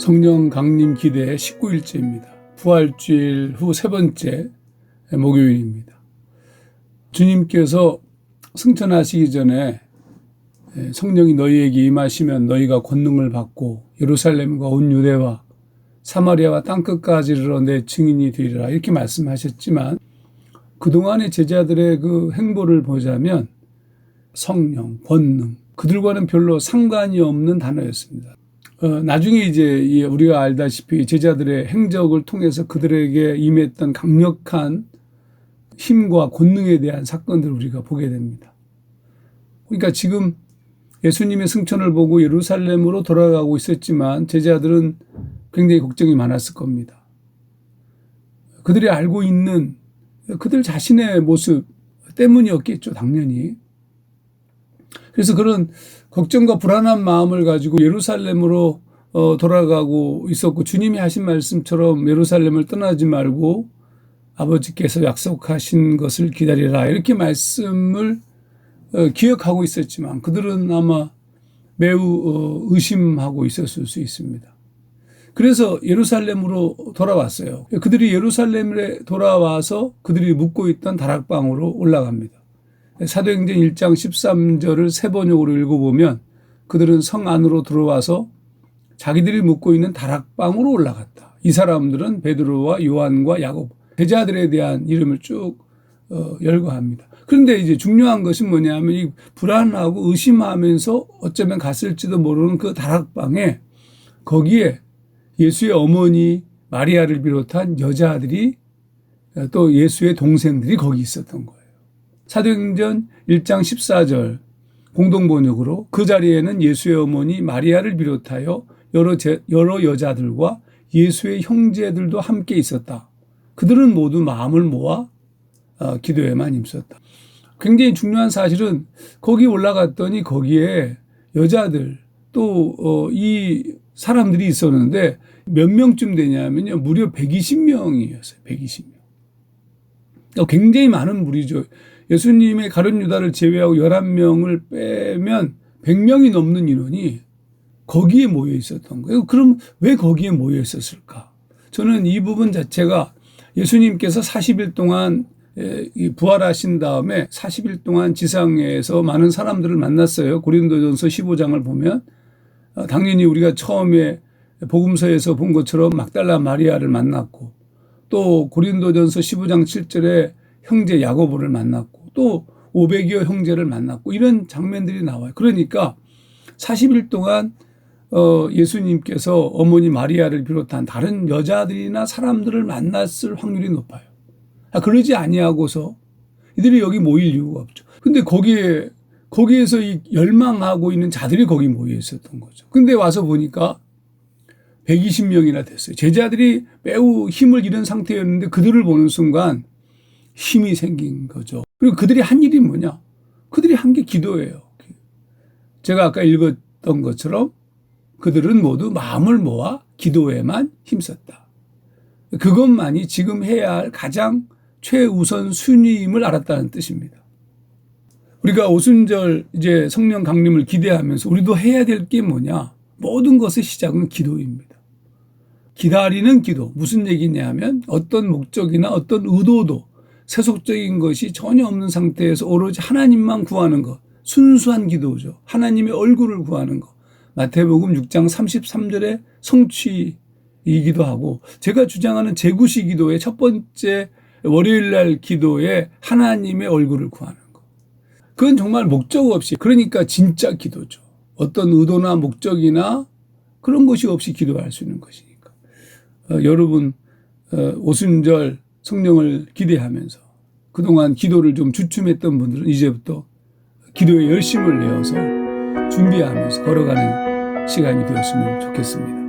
성령 강림 기대 19일째입니다. 부활주일 후 세 번째 목요일입니다. 주님께서 승천하시기 전에 성령이 너희에게 임하시면 너희가 권능을 받고 예루살렘과 온 유대와 사마리아와 땅끝까지 이르러 내 증인이 되리라 이렇게 말씀하셨지만 그동안의 제자들의 그 행보를 보자면 성령, 권능 그들과는 별로 상관이 없는 단어였습니다. 나중에 이제 우리가 알다시피 제자들의 행적을 통해서 그들에게 임했던 강력한 힘과 권능에 대한 사건들을 우리가 보게 됩니다. 그러니까 지금 예수님의 승천을 보고 예루살렘으로 돌아가고 있었지만 제자들은 굉장히 걱정이 많았을 겁니다. 그들이 알고 있는 그들 자신의 모습 때문이었겠죠, 당연히. 그래서 그런 걱정과 불안한 마음을 가지고 예루살렘으로 돌아가고 있었고 주님이 하신 말씀처럼 예루살렘을 떠나지 말고 아버지께서 약속하신 것을 기다리라 이렇게 말씀을 기억하고 있었지만 그들은 아마 매우 의심하고 있었을 수 있습니다. 그래서 예루살렘으로 돌아왔어요. 그들이 예루살렘에 돌아와서 그들이 묵고 있던 다락방으로 올라갑니다. 사도행전 1장 13절을 세 번역으로 읽어보면 그들은 성 안으로 들어와서 자기들이 묵고 있는 다락방으로 올라갔다. 이 사람들은 베드로와 요한과 야고보 제자들에 대한 이름을 쭉 열거합니다. 그런데 이제 중요한 것은 뭐냐면 이 불안하고 의심하면서 어쩌면 갔을지도 모르는 그 다락방에 거기에 예수의 어머니 마리아를 비롯한 여자들이 또 예수의 동생들이 거기 있었던 거예요. 사도행전 1장 14절 공동번역으로 그 자리에는 예수의 어머니 마리아를 비롯하여 여러 여자들과 예수의 형제들도 함께 있었다. 그들은 모두 마음을 모아 기도에만 힘썼다. 굉장히 중요한 사실은 거기 올라갔더니 거기에 여자들 또 이 사람들이 있었는데 몇 명쯤 되냐면요. 무려 120명이었어요. 120명. 굉장히 많은 무리죠. 예수님의 가룟 유다를 제외하고 11명을 빼면 100명이 넘는 인원이 거기에 모여 있었던 거예요. 그럼 왜 거기에 모여 있었을까? 저는 이 부분 자체가 예수님께서 40일 동안 부활하신 다음에 40일 동안 지상에서 많은 사람들을 만났어요. 고린도전서 15장을 보면 당연히 우리가 처음에 복음서에서 본 것처럼 막달라 마리아를 만났고 또 고린도전서 15장 7절에 형제 야고보를 만났고 또 500여 형제를 만났고 이런 장면들이 나와요. 그러니까 40일 동안 예수님께서 어머니 마리아를 비롯한 다른 여자들이나 사람들을 만났을 확률이 높아요. 그러지 아니하고서 이들이 여기 모일 이유가 없죠. 근데 거기에서 이 열망하고 있는 자들이 거기 모여 있었던 거죠. 근데 와서 보니까 120명이나 됐어요. 제자들이 매우 힘을 잃은 상태였는데 그들을 보는 순간 힘이 생긴 거죠. 그리고 그들이 한 일이 뭐냐? 그들이 한 게 기도예요. 제가 아까 읽었던 것처럼 그들은 모두 마음을 모아 기도에만 힘썼다. 그것만이 지금 해야 할 가장 최우선 순위임을 알았다는 뜻입니다. 우리가 오순절 이제 성령 강림을 기대하면서 우리도 해야 될 게 뭐냐? 모든 것의 시작은 기도입니다. 기다리는 기도. 무슨 얘기냐 하면 어떤 목적이나 어떤 의도도 세속적인 것이 전혀 없는 상태에서 오로지 하나님만 구하는 것. 순수한 기도죠. 하나님의 얼굴을 구하는 것. 마태복음 6장 33절의 성취이기도 하고 제가 주장하는 제구시 기도의 첫 번째 월요일날 기도에 하나님의 얼굴을 구하는 것. 그건 정말 목적 없이 그러니까 진짜 기도죠. 어떤 의도나 목적이나 그런 것이 없이 기도할 수 있는 것이니까. 여러분 오순절 성령을 기대하면서 그동안 기도를 좀 주춤했던 분들은 이제부터 기도에 열심을 내어서 준비하면서 걸어가는 시간이 되었으면 좋겠습니다.